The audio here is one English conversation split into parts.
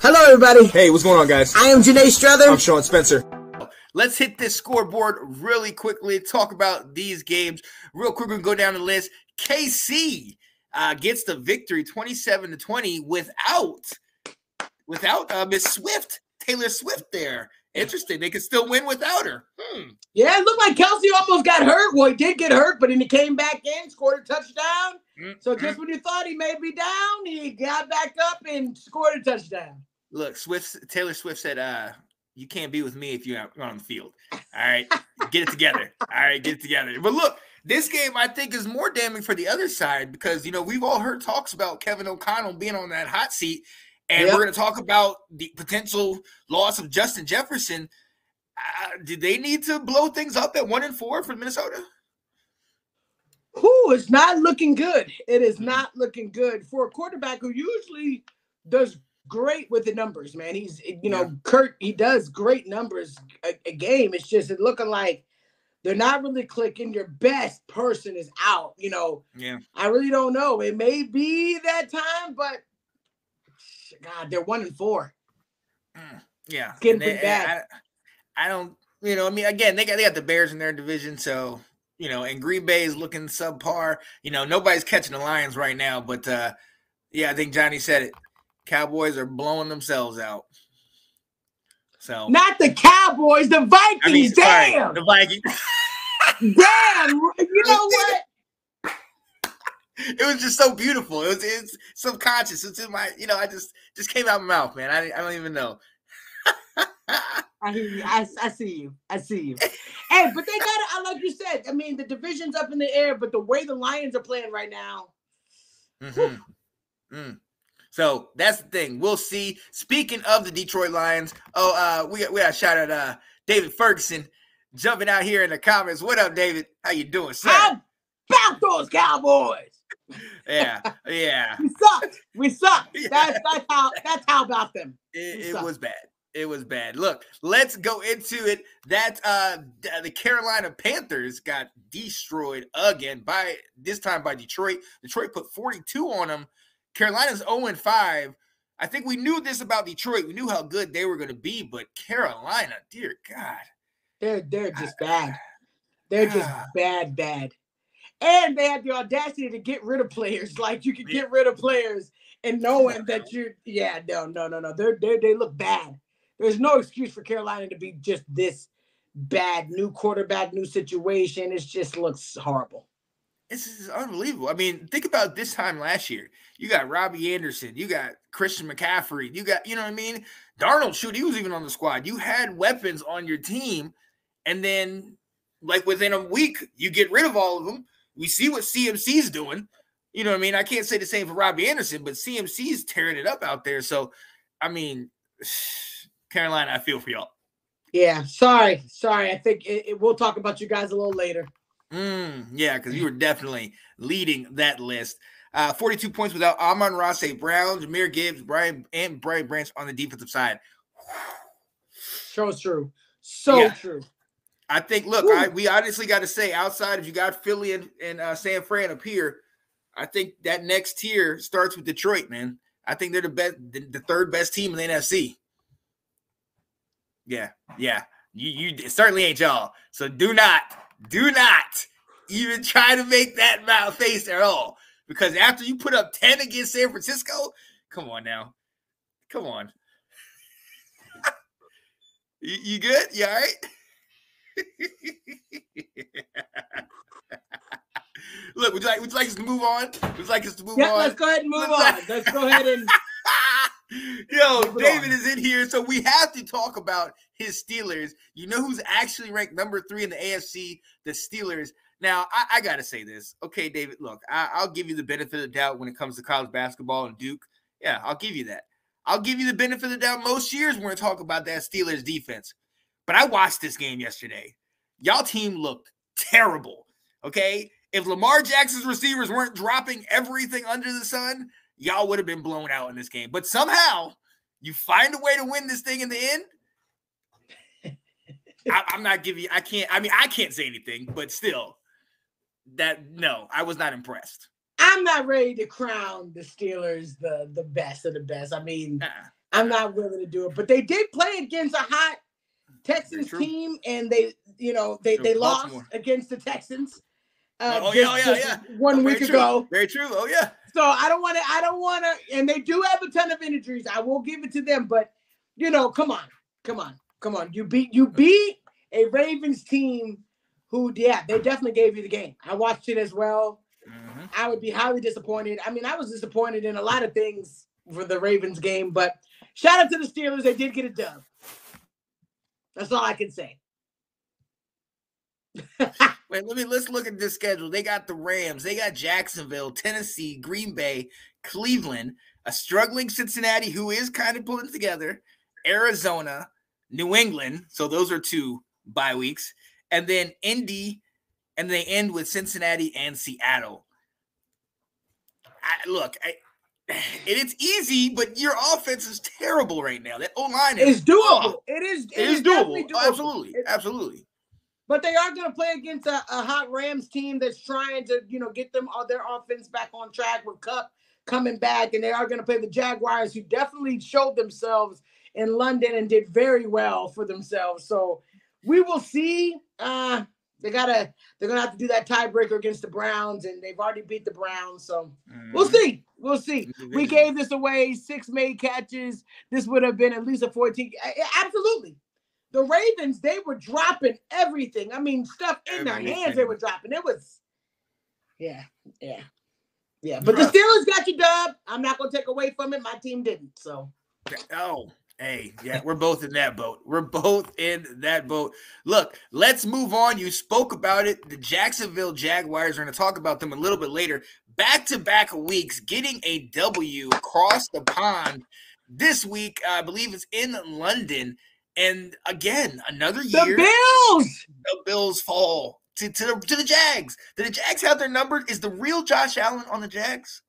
Hello, everybody. Hey, what's going on, guys? I am Janae Strother. I'm Sean Spencer. Let's hit this scoreboard really quickly, talk about these games. Real quick, we're going to go down the list. KC gets the victory 27-20 without Miss Swift, Taylor Swift there. Interesting. They could still win without her. Yeah, it looked like Kelsey almost got hurt. Well, he did get hurt, but then he came back in, scored a touchdown. So just when you thought he may be down, he got back up and scored a touchdown. Look, Taylor Swift said, you can't be with me if you're on the field. All right, get it together. All right, get it together. But look, this game I think is more damning for the other side because, we've all heard talks about Kevin O'Connell being on that hot seat. And we're going to talk about the potential loss of Justin Jefferson. Do they need to blow things up at 1-4 for Minnesota? It's not looking good. It is not looking good for a quarterback who usually does great with the numbers, man. He's, Kurt, he does great numbers a game. It's just looking like they're not really clicking. Your best person is out. I really don't know. It may be that time, but God, they're 1-4. Yeah, it's getting pretty bad. I don't, again, they got the Bears in their division, so and Green Bay is looking subpar. Nobody's catching the Lions right now, but I think Johnny said it. Cowboys are blowing themselves out. So not the Cowboys, the Vikings. Damn, the Vikings. Damn, you know what? It was just so beautiful. It's subconscious. It's in my, I just came out of my mouth, man. I don't even know. I hear you. I see you. Hey, but they got it. Like you said, the division's up in the air, but the way the Lions are playing right now. So that's the thing. We'll see. Speaking of the Detroit Lions, we got a shout out David Ferguson jumping out here in the comments. What up, David? How you doing, sir? How about those Cowboys? Yeah. We suck. That's how about them. It was bad. It was bad. Look, let's go into it. That the Carolina Panthers got destroyed again by Detroit. Detroit put 42 on them. Carolina's 0-5. I think we knew this about Detroit. We knew how good they were going to be, but Carolina, dear God, they're just bad. They're just bad. And they had the audacity to get rid of players. Like you could get rid of players and knowing that no. They look bad. There's no excuse for Carolina to be just this bad. New quarterback, new situation. It just looks horrible. This is unbelievable. Think about this time last year. You got Robbie Anderson. You got Christian McCaffrey. You got, Darnold, shoot, he was even on the squad. You had weapons on your team. And then, within a week, you get rid of all of them. We see what CMC's doing. I can't say the same for Robbie Anderson, but CMC's tearing it up out there. So, Carolina, I feel for y'all. Yeah, sorry. I think we'll talk about you guys a little later. Yeah, because you were definitely leading that list. 42 points without Amon-Ra St. Brown, Jahmyr Gibbs, Brian Branch on the defensive side. So true. True. I think, look, we honestly got to say, outside if you got Philly and San Fran up here, I think that next tier starts with Detroit, man. I think they're the third best team in the NFC. Yeah. You certainly ain't y'all. So do not even try to make that mouth face at all. Because after you put up 10 against San Francisco, come on now. Come on. You good? You all right? Look, would you like us to move on? Let's go ahead and move on. Let's go ahead and David is in here, so we have to talk about his Steelers. You know who's actually ranked number 3 in the AFC? The Steelers. Now, I got to say this. Okay, David, look, I'll give you the benefit of the doubt when it comes to college basketball and Duke. Yeah, I'll give you that. I'll give you the benefit of the doubt most years when we're talking about that Steelers defense. But I watched this game yesterday. Y'all team looked terrible, okay? If Lamar Jackson's receivers weren't dropping everything under the sun, y'all would have been blown out in this game. But somehow, you find a way to win this thing in the end. I'm not giving you – I can't say anything, but still, I was not impressed. I'm not ready to crown the Steelers the best of the best. I'm not willing to do it. But they did play against a hot Texans team, and they lost against the Texans. Just 1 week ago. Very true. Oh yeah. So I don't want to, and they do have a ton of injuries. I will give it to them, but come on. You beat a Ravens team who, they definitely gave you the game. I watched it as well. Mm-hmm. I would be highly disappointed. I mean, I was disappointed in a lot of things for the Ravens game, but shout out to the Steelers. They did get a dub. That's all I can say. Wait, let's look at this schedule. They got the Rams, they got Jacksonville, Tennessee, Green Bay, Cleveland, a struggling Cincinnati who is kind of pulling together, Arizona, New England. So those are 2 bye weeks, and then Indy, and they end with Cincinnati and Seattle. It's easy, but your offense is terrible right now. That O-line is doable. It is doable. Absolutely. But they are going to play against a hot Rams team that's trying to, get them their offense back on track with Cup coming back. And they are going to play the Jaguars, who definitely showed themselves in London and did very well for themselves. So we will see. They're going to have to do that tiebreaker against the Browns, and they've already beat the Browns. So we'll see. We'll see. We gave this away, 6 made catches. This would have been at least a 14. Absolutely. The Ravens, they were dropping everything. I mean, stuff in their hands they were dropping. It was, yeah. But the Steelers got your dub. I'm not going to take away from it. My team didn't, so. Oh, hey, yeah, we're both in that boat. Look, let's move on. You spoke about it. The Jacksonville Jaguars, we're going to talk about them a little bit later. Back-to-back weeks, getting a W across the pond. This week, I believe it's in London. And again, another year. The Bills fall to the Jags. Did the Jags have their number? Is the real Josh Allen on the Jags?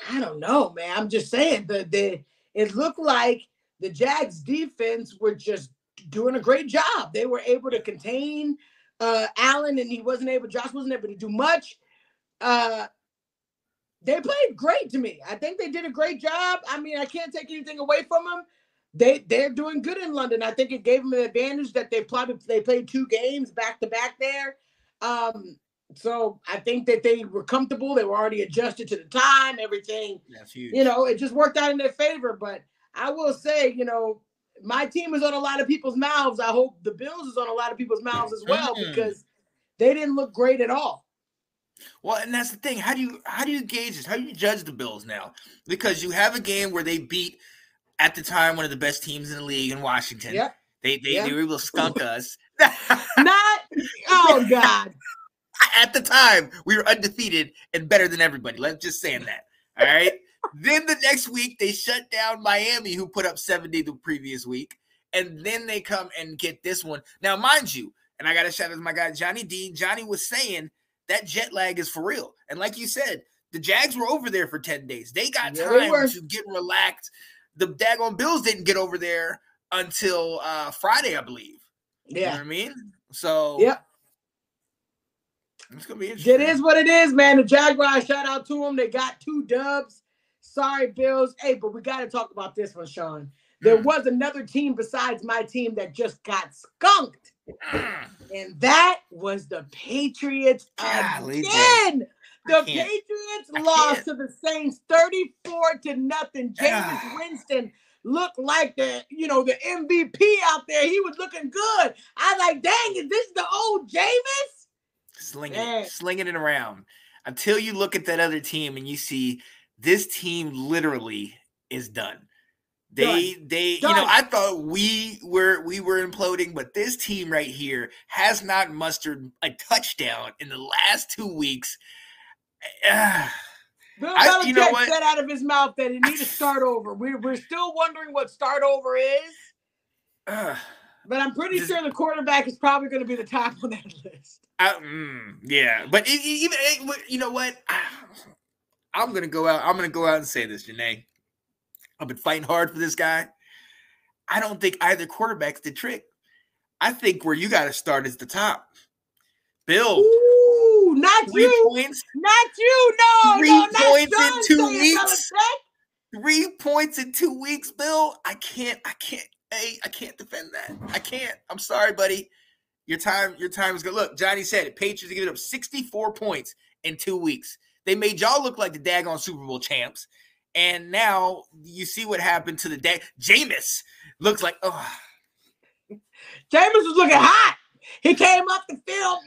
I don't know, man. I'm just saying it looked like the Jags defense were just doing a great job. They were able to contain Allen, and Josh wasn't able to do much. They played great to me. I think they did a great job. I mean, I can't take anything away from them. They're doing good in London. I think it gave them an advantage that they played 2 games back to back there. So I think that they were comfortable. They were already adjusted to the time, everything. That's huge. It just worked out in their favor. But I will say, my team is on a lot of people's mouths. I hope the Bills is on a lot of people's mouths as well, because they didn't look great at all. Well, and that's the thing. How do you gauge this? How do you judge the Bills now? Because you have a game where they beat, at the time, one of the best teams in the league in Washington. Yep. They were able to skunk us. Oh, God. At the time, we were undefeated and better than everybody. Let's just say that. All right. Then the next week, they shut down Miami, who put up 70 the previous week. And then they come and get this one. Now, mind you, and I got to shout out to my guy, Johnny D. Johnny was saying that jet lag is for real. And like you said, the Jags were over there for 10 days. They got time to get relaxed. The daggone Bills didn't get over there until Friday, I believe. Yeah. You know what I mean? So, yep. It's going to be interesting. It is what it is, man. The Jaguars, shout out to them. They got 2 dubs. Sorry, Bills. Hey, but we got to talk about this one, Sean. There was another team besides my team that just got skunked. And that was the Patriots again. The Patriots lost to the Saints 34-0. Jameis Winston looked like the MVP out there. He was looking good. I was like, dang, is this the old Jameis? Slinging it around until you look at that other team and you see this team literally is done. I thought we were imploding, but this team right here has not mustered a touchdown in the last 2 weeks. Bill Belichick said out of his mouth that it needs to start over. We're still wondering what start over is. But I'm pretty sure the quarterback is probably going to be the top on that list. Yeah, but even you know what? I'm gonna go out and say this, Janae. I've been fighting hard for this guy. I don't think either quarterback's the trick. I think where you got to start is the top. Bill. Ooh, not 3 you. points. Not you. No, 3 points in 2 weeks. 3 points in 2 weeks, Bill. I can't defend that. I can't. I'm sorry, buddy. Your time is good. Look, Johnny said it. Patriots are giving up 64 points in 2 weeks. They made y'all look like the daggone Super Bowl champs. And now you see what happened to the Jameis. Looks like, oh. Jameis was looking hot. He came up the field,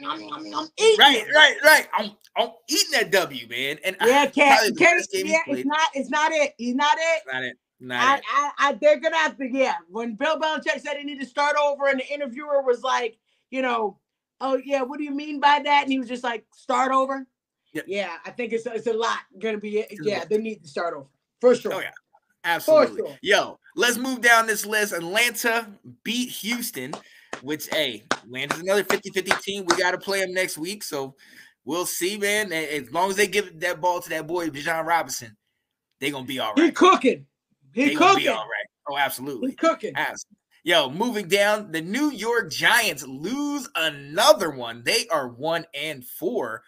eating. Right. I'm eating that W, man. And yeah, it's not it. He's not it. Not it. They're gonna have to. Yeah, when Bill Belichick said he needed to start over, and the interviewer was like, oh yeah, what do you mean by that? And he was just like, start over. Yep. Yeah, I think it's a lot gonna be. Yeah, they need to start over for sure. Oh yeah, absolutely. Sure. Yo, let's move down this list. Atlanta beat Houston, which Atlanta's another 50-50 team. We got to play them next week, so we'll see, man. As long as they give that ball to that boy Bijan Robinson, they're gonna be all right. He cooking. He cooking. Be all right. Oh, absolutely. He cooking. Absolutely. Yo, moving down, the New York Giants lose another one. They are 1-4.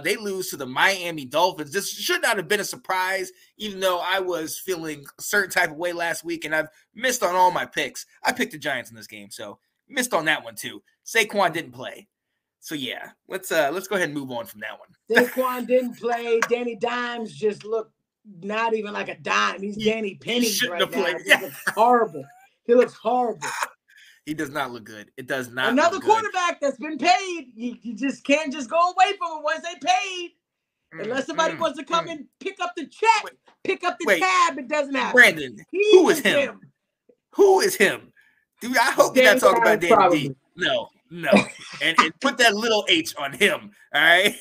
They lose to the Miami Dolphins. This should not have been a surprise, even though I was feeling a certain type of way last week, and I've missed on all my picks. I picked the Giants in this game, so missed on that one too. Saquon didn't play. So yeah, let's go ahead and move on from that one. Saquon didn't play. Danny Dimes just looked not even like a dime. He's Danny Penny right now. He looks horrible. He looks horrible. He does not look good. It does not. Another quarterback that's been paid. You just can't just go away from it once they paid. Unless somebody wants to come and pick up the check, pick up the tab, it doesn't happen. Brandon, who is him? Who is him? Dude, I hope you're not talking about Danny D. No. and put that little H on him. All right.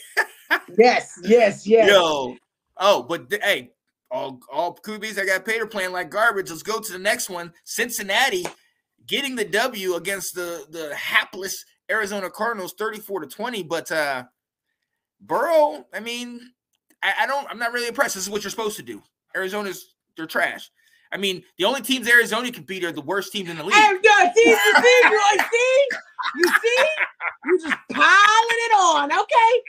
Yes. Yo. Oh, but hey, all QBs that got paid are playing like garbage. Let's go to the next one. Cincinnati getting the W against the hapless Arizona Cardinals, 34-20. But Burrow, I mean, I'm not really impressed. This is what you're supposed to do. They're trash. I mean, the only teams Arizona can beat are the worst teams in the league. Hey, you see? You just piling it on, okay?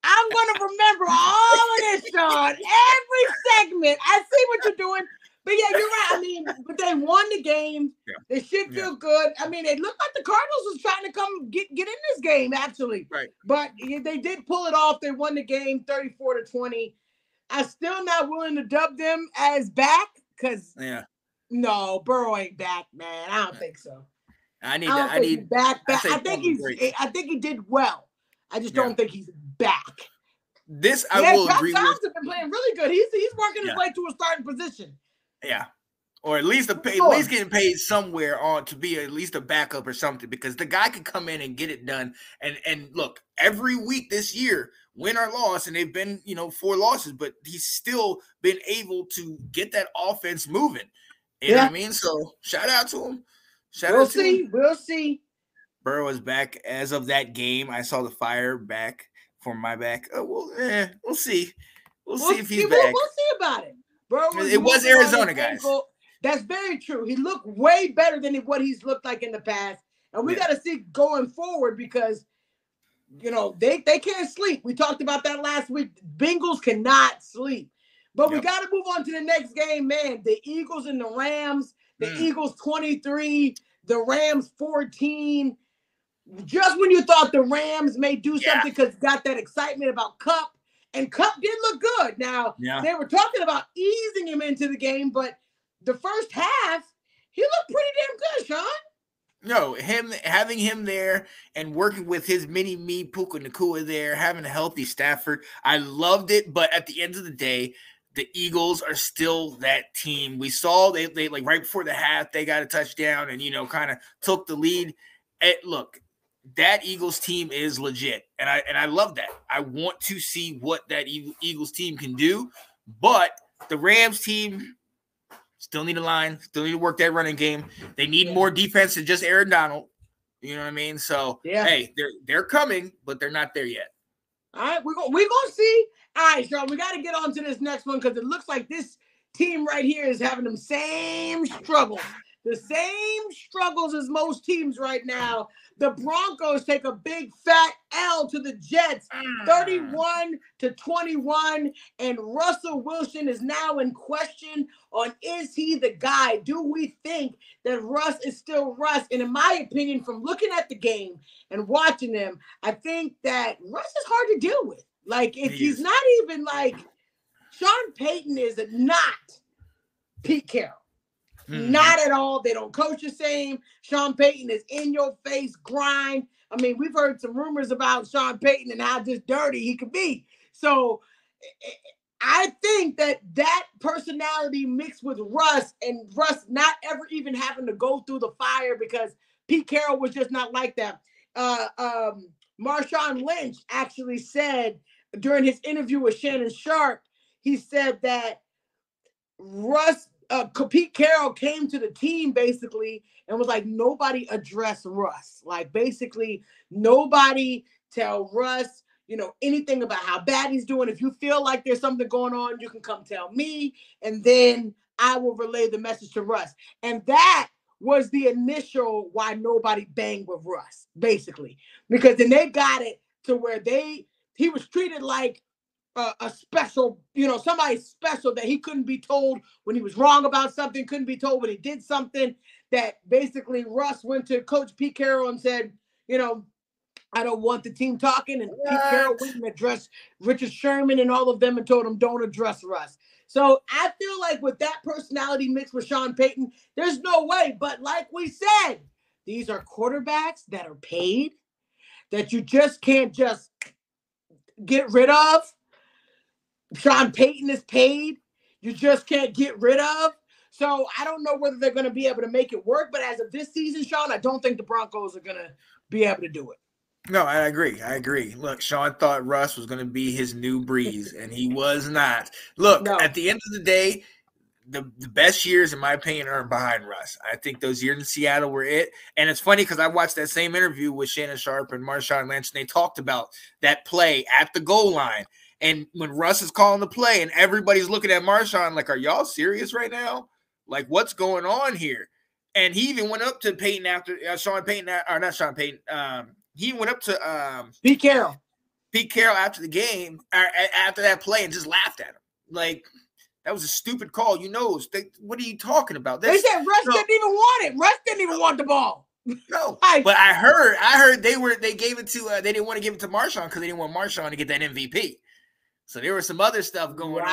I'm going to remember all of this, Sean. Every segment. I see what you're doing. But, yeah, you're right. I mean, but they won the game. Yeah. They should feel good. I mean, it looked like the Cardinals was trying to come get in this game, actually. Right. But they did pull it off. They won the game 34-20. I'm still not willing to dub them as back because, no, Burrow ain't back, man. I don't think so. I need back. I think he did well. I just don't think he's back. This I will agree with. Jones have been playing really good. He's working his way to a starting position. Yeah, or at least getting paid somewhere on to be at least a backup or something, because the guy can come in and get it done. And look, every week this year, win or loss, and they've been 4 losses, but he's still been able to get that offense moving. You know what I mean? So shout out to him. We'll see. Burrow is back as of that game. I saw the fire back for my back. We'll see. We'll see if he's back. We'll see about it. Burrow it was Arizona, guys. That's very true. He looked way better than what he's looked like in the past. And we got to see going forward because, they can't sleep. We talked about that last week. Bengals cannot sleep. But we got to move on to the next game, man. The Eagles and the Rams. The Eagles 23, the Rams 14. Just when you thought the Rams may do something because got that excitement about Kupp, and Kupp did look good. Now, they were talking about easing him into the game, but the first half, he looked pretty damn good, Sean. No, having him there and working with his mini-me Puka Nacua there, having a healthy Stafford, I loved it. But at the end of the day, the Eagles are still that team. We saw they like right before the half, they got a touchdown and, kind of took the lead. Look, that Eagles team is legit. And I love that. I want to see what that Eagles team can do. But the Rams team still need a line, still need to work that running game. They need more defense than just Aaron Donald. You know what I mean? So, hey, they're coming, but they're not there yet. All right, we're gonna see. All right, Sean, we got to get on to this next one because it looks like this team right here is having them same struggles the same struggles as most teams right now. The Broncos take a big fat L to the Jets, 31-21, and Russell Wilson is now in question on is he the guy? Do we think that Russ is still Russ? And in my opinion, from looking at the game and watching them, I think that Russ is hard to deal with. Like, if he's not even like Sean Payton is not Pete Carroll. Not at all. They don't coach the same. Sean Payton is in your face grind. I mean, we've heard some rumors about Sean Payton and how just dirty he could be. So I think that personality mixed with Russ and Russ not ever even having to go through the fire because Pete Carroll was just not like that. Marshawn Lynch actually said during his interview with Shannon Sharp, he said that Pete Carroll came to the team basically and was like, nobody address Russ. Like, basically, nobody tell Russ, anything about how bad he's doing. If you feel like there's something going on, you can come tell me, and then I will relay the message to Russ. And that was the initial why nobody banged with Russ, basically. Because then they got it to where he was treated like a special, somebody special that he couldn't be told when he was wrong about something, couldn't be told when he did something, that basically Russ went to Coach Pete Carroll and said, I don't want the team talking. And Pete Carroll went and addressed Richard Sherman and all of them and told them, don't address Russ. So I feel like with that personality mixed with Sean Payton, there's no way. But like we said, these are quarterbacks that are paid, that you just can't just get rid of. Sean Payton is paid. You just can't get rid of. So I don't know whether they're going to be able to make it work. But as of this season, Sean, I don't think the Broncos are going to be able to do it. No, I agree. Look, Sean thought Russ was going to be his new Breeze, and he was not. Look, At the end of the day, the best years, in my opinion, are behind Russ. I think those years in Seattle were it. And it's funny because I watched that same interview with Shannon Sharp and Marshawn Lynch, and they talked about that play at the goal line. And when Russ is calling the play and everybody's looking at Marshawn like, are y'all serious right now? Like, what's going on here? And he even went up to Peyton after Sean Payton, or not Sean Payton. He went up to Pete Carroll after the game, after that play, and just laughed at him. Like, that was a stupid call. What are you talking about? They said Russ didn't even want it. Russ didn't even want the ball. No, but I heard they gave it to they didn't want to give it to Marshawn because they didn't want Marshawn to get that MVP. So there was some other stuff going on.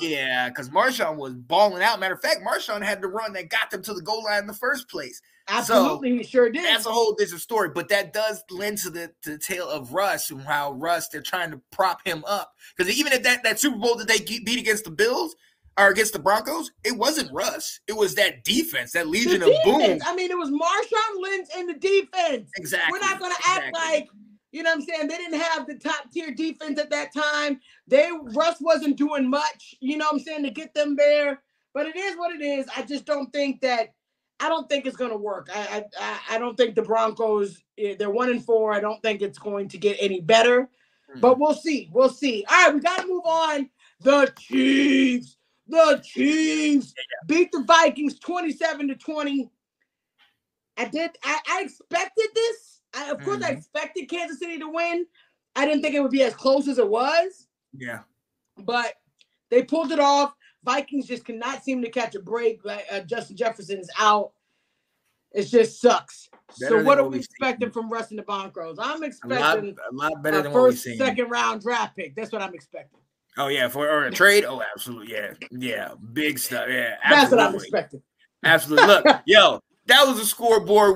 Yeah, because Marshawn was balling out. Matter of fact, Marshawn had the run that got them to the goal line in the first place. Absolutely, so he sure did. That's a whole different story. But that does lend to the tale of Russ and how Russ, they're trying to prop him up. Because even at that Super Bowl that they beat against the Bills or against the Broncos, it wasn't Russ. It was that defense, that Legion of Boom. I mean, it was Marshawn Lynch and the defense. Exactly. We're not going to act like, you know what I'm saying, they didn't have the top tier defense at that time. Russ wasn't doing much, you know what I'm saying, to get them there. But it is what it is. I just don't think it's going to work. I don't think the Broncos, they're 1-4. I don't think it's going to get any better. But we'll see. All right, we got to move on. The Chiefs beat the Vikings 27-20. I expected this. Of course, I expected Kansas City to win. I didn't think it would be as close as it was. Yeah. But they pulled it off. Vikings just cannot seem to catch a break. Justin Jefferson is out. It just sucks. So what are we expecting from Russ and the Broncos? I'm expecting a lot better than first, what we've seen. Second round draft pick. That's what I'm expecting. Oh yeah, or a trade. Oh, absolutely, yeah, big stuff. Yeah, absolutely. That's what I'm expecting. Absolutely. Look, yo, that was a scoreboard.